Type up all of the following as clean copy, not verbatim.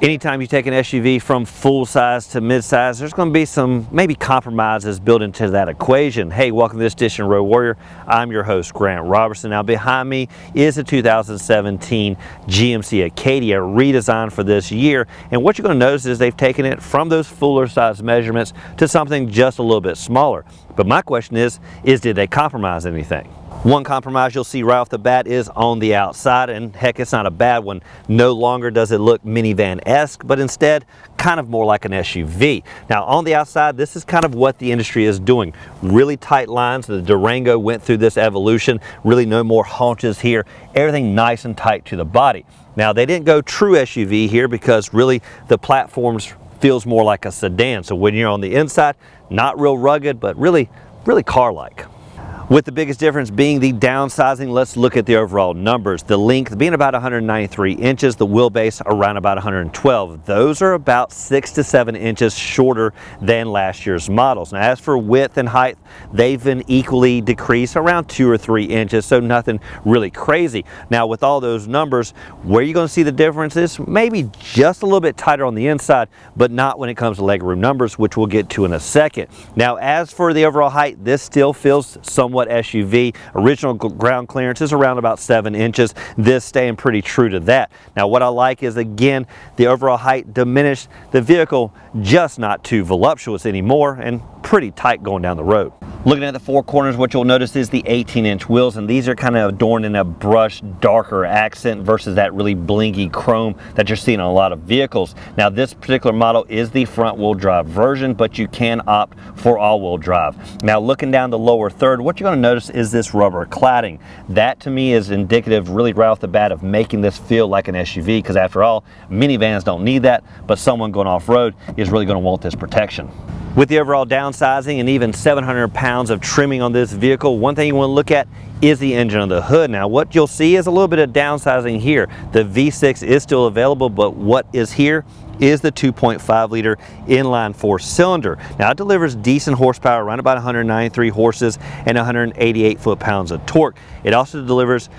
Anytime you take an SUV from full size to mid-size, there's going to be some maybe compromises built into that equation. Hey, welcome to this edition of Road Warrior. I'm your host, Grant Roberson. Now behind me is a 2017 GMC Acadia redesigned for this year. And what you're going to notice is they've taken it from those fuller size measurements to something just a little bit smaller. But my question is did they compromise anything? One compromise you'll see right off the bat is on the outside, and heck, it's not a bad one. No longer does it look minivan-esque, but instead kind of more like an SUV. Now on the outside, this is kind of what the industry is doing. Really tight lines. The Durango went through this evolution. Really no more haunches here. Everything nice and tight to the body. Now they didn't go true SUV here because really the platforms feels more like a sedan. So when you're on the inside, not real rugged, but really car-like. With the biggest difference being the downsizing, let's look at the overall numbers. The length being about 193 inches, the wheelbase around about 112. Those are about 6 to 7 inches shorter than last year's models. Now as for width and height, they've been equally decreased around 2 or 3 inches, so nothing really crazy. Now with all those numbers, where you're going to see the difference is maybe just a little bit tighter on the inside, but not when it comes to legroom numbers, which we'll get to in a second. Now as for the overall height, this still feels somewhat SUV. Original ground clearance is around about 7 inches. This staying pretty true to that. Now what I like is, again, the overall height diminished. The vehicle just not too voluptuous anymore and pretty tight going down the road. Looking at the four corners, what you'll notice is the 18-inch wheels, and these are kind of adorned in a brushed, darker accent versus that really blingy chrome that you're seeing on a lot of vehicles. Now this particular model is the front-wheel drive version, but you can opt for all-wheel drive. Now looking down the lower third, what you're going to notice is this rubber cladding. That to me is indicative really right off the bat of making this feel like an SUV, because after all, minivans don't need that, but someone going off-road is really going to want this protection. With the overall downsizing and even 700 pounds of trimming on this vehicle, one thing you want to look at is the engine on the hood. Now what you'll see is a little bit of downsizing here. The V6 is still available, but what is here is the 2.5 liter inline 4-cylinder. Now it delivers decent horsepower, around about 193 horses and 188 foot-pounds of torque. It also delivers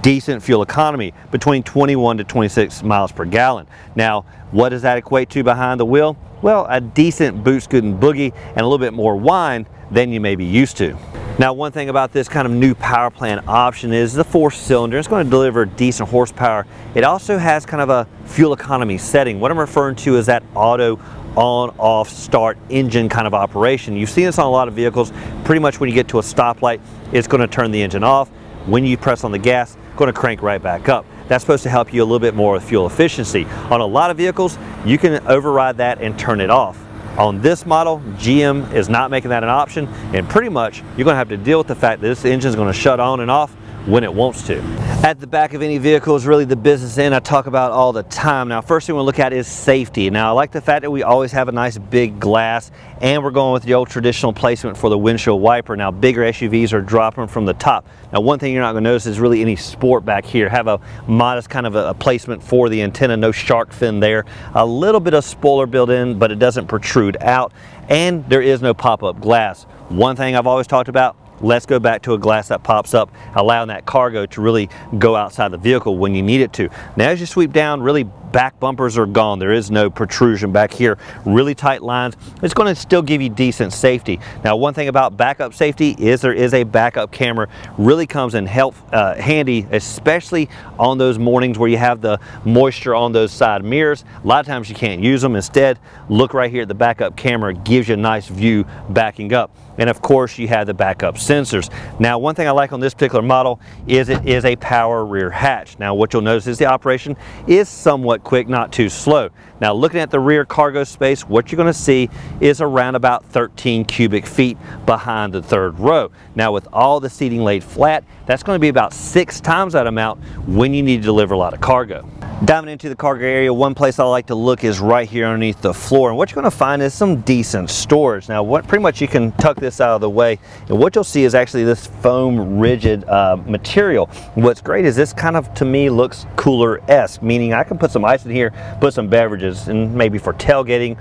decent fuel economy, between 21 to 26 miles per gallon. Now what does that equate to behind the wheel? Well, a decent boot scoot and boogie and a little bit more whine than you may be used to. Now one thing about this kind of new power plant option is the 4-cylinder. It's going to deliver decent horsepower. It also has kind of a fuel economy setting. What I'm referring to is that auto on, off, start engine kind of operation. You've seen this on a lot of vehicles. Pretty much when you get to a stoplight, it's going to turn the engine off. When you press on the gas, it's going to crank right back up. That's supposed to help you a little bit more with fuel efficiency. On a lot of vehicles, you can override that and turn it off. On this model, GM is not making that an option, and pretty much you're going to have to deal with the fact that this engine is going to shut on and off when it wants to. At the back of any vehicle is really the business end I talk about all the time. Now first thing we'll look at is safety. Now I like the fact that we always have a nice big glass, and we're going with the old traditional placement for the windshield wiper. Now bigger SUVs are dropping from the top. Now one thing you're not going to notice is really any sport back here. Have a modest kind of a placement for the antenna, no shark fin there. A little bit of spoiler built in, but it doesn't protrude out, and there is no pop-up glass. One thing I've always talked about, let's go back to a glass that pops up, allowing that cargo to really go outside the vehicle when you need it to. Now as you sweep down, really back bumpers are gone. There is no protrusion back here. Really tight lines. It's going to still give you decent safety. Now one thing about backup safety is there is a backup camera. Really comes in handy, especially on those mornings where you have the moisture on those side mirrors. A lot of times you can't use them. Instead, look right here at the backup camera. It gives you a nice view backing up. And of course you have the backup sensors. Now one thing I like on this particular model is it is a power rear hatch. Now what you'll notice is the operation is somewhat quick, not too slow. Now looking at the rear cargo space, what you're going to see is around about 13 cubic feet behind the third row. Now with all the seating laid flat, that's going to be about 6 times that amount when you need to deliver a lot of cargo. Diving into the cargo area, one place I like to look is right here underneath the floor, and what you're going to find is some decent storage. Now pretty much you can tuck this out of the way, and what you'll see is actually this foam rigid material. What's great is this kind of, to me, looks cooler-esque, meaning I can put some ice in here, put some beverages, and maybe for tailgating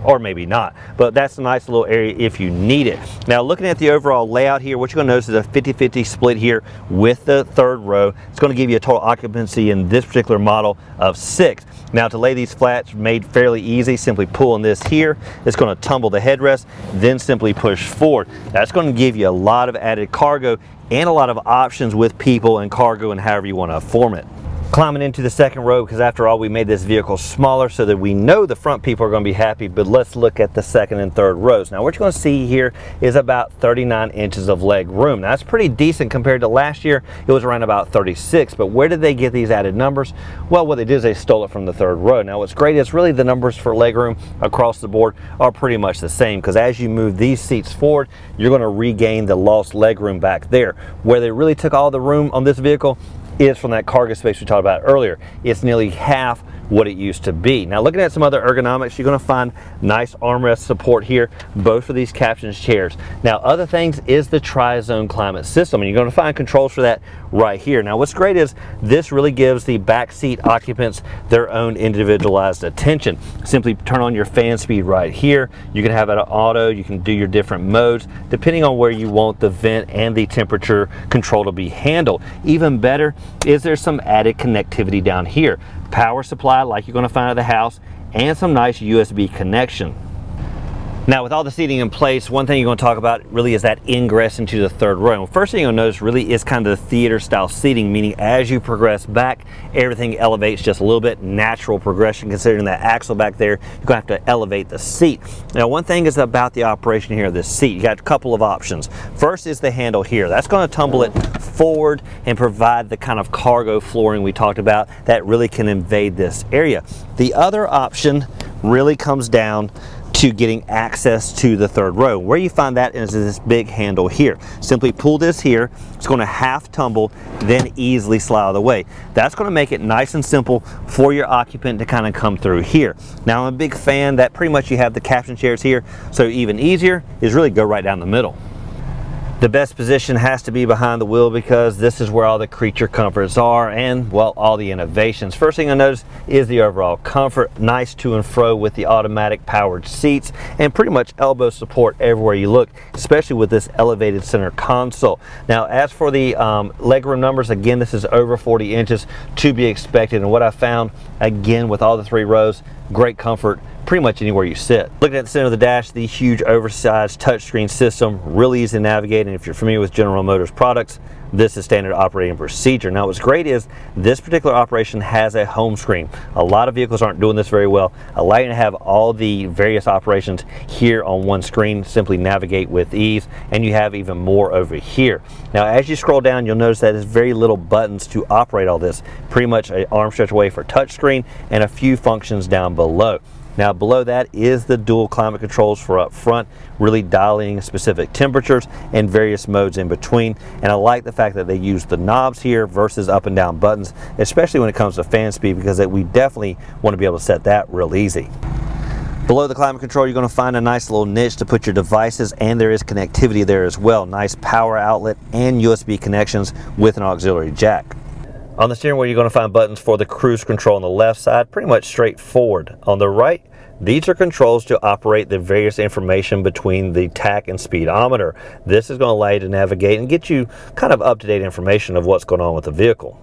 or maybe not, but that's a nice little area if you need it. Now looking at the overall layout here, what you're going to notice is a 50-50 split here with the third row. It's going to give you a total occupancy in this particular model of 6. Now to lay these flats made fairly easy, simply pulling this here, it's going to tumble the headrest, then simply push forward. That's going to give you a lot of added cargo and a lot of options with people and cargo and however you want to form it. Climbing into the second row, because after all we made this vehicle smaller so that we know the front people are going to be happy, but let's look at the second and third rows. Now what you're going to see here is about 39 inches of leg room. Now that's pretty decent compared to last year. It was around about 36, but where did they get these added numbers? Well, what they did is they stole it from the third row. Now what's great is really the numbers for leg room across the board are pretty much the same, because as you move these seats forward, you're going to regain the lost leg room back there. Where they really took all the room on this vehicle is from that cargo space we talked about earlier. It's nearly half what it used to be. Now looking at some other ergonomics, you're going to find nice armrest support here, both for these captain's chairs. Now other things is the tri-zone climate system, and you're going to find controls for that right here. Now what's great is this really gives the back seat occupants their own individualized attention. Simply turn on your fan speed right here. You can have it auto, you can do your different modes depending on where you want the vent and the temperature control to be handled. Even better is there's some added connectivity down here. Power supply like you're going to find at the house, and some nice USB connection. Now with all the seating in place, one thing you're going to talk about really is that ingress into the third row. And first thing you'll notice really is kind of the theater style seating, meaning as you progress back, everything elevates just a little bit. Natural progression, considering that axle back there, you're going to have to elevate the seat. Now one thing is about the operation here of this seat. You got a couple of options. First is the handle here. That's going to tumble it forward and provide the kind of cargo flooring we talked about that really can invade this area. The other option really comes down to getting access to the third row. Where you find that is this big handle here. Simply pull this here. It's going to half tumble, then easily slide out of the way. That's going to make it nice and simple for your occupant to kind of come through here. Now I'm a big fan that pretty much you have the captain chairs here, so even easier is really go right down the middle. The best position has to be behind the wheel, because this is where all the creature comforts are and, well, all the innovations. First thing I notice is the overall comfort. Nice to and fro with the automatic powered seats, and pretty much elbow support everywhere you look, especially with this elevated center console. Now as for the legroom numbers, again, this is over 40 inches to be expected, and what I found, again, with all the 3 rows, great comfort pretty much anywhere you sit. Looking at the center of the dash, the huge oversized touchscreen system, really easy to navigate, and if you're familiar with General Motors products, this is standard operating procedure. Now what's great is this particular operation has a home screen. A lot of vehicles aren't doing this very well, allowing you to have all the various operations here on one screen, simply navigate with ease, and you have even more over here. Now as you scroll down, you'll notice that there's very little buttons to operate all this. Pretty much an arm stretch away for touchscreen and a few functions down below. Now below that is the dual climate controls for up front, really dialing specific temperatures and various modes in between. And I like the fact that they use the knobs here versus up and down buttons, especially when it comes to fan speed, because we definitely want to be able to set that real easy. Below the climate control, you're going to find a nice little niche to put your devices, and there is connectivity there as well. Nice power outlet and USB connections with an auxiliary jack. On the steering wheel, you're going to find buttons for the cruise control on the left side, pretty much straightforward. On the right, these are controls to operate the various information between the tach and speedometer. This is going to allow you to navigate and get you kind of up-to-date information of what's going on with the vehicle.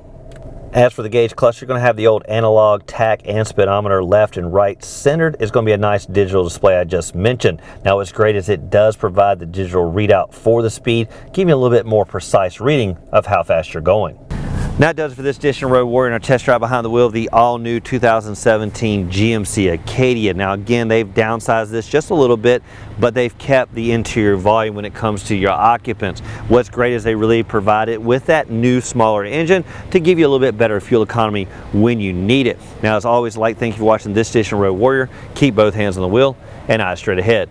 As for the gauge cluster, you're going to have the old analog tach and speedometer left and right. Centered is going to be a nice digital display I just mentioned. Now what's great is it does provide the digital readout for the speed, giving you a little bit more precise reading of how fast you're going. Now that does it for this edition of Road Warrior and our test drive behind the wheel of the all-new 2017 GMC Acadia. Now again, they've downsized this just a little bit, but they've kept the interior volume when it comes to your occupants. What's great is they really provide it with that new, smaller engine to give you a little bit better fuel economy when you need it. Now as always, thank you for watching this edition of Road Warrior. Keep both hands on the wheel and eyes straight ahead.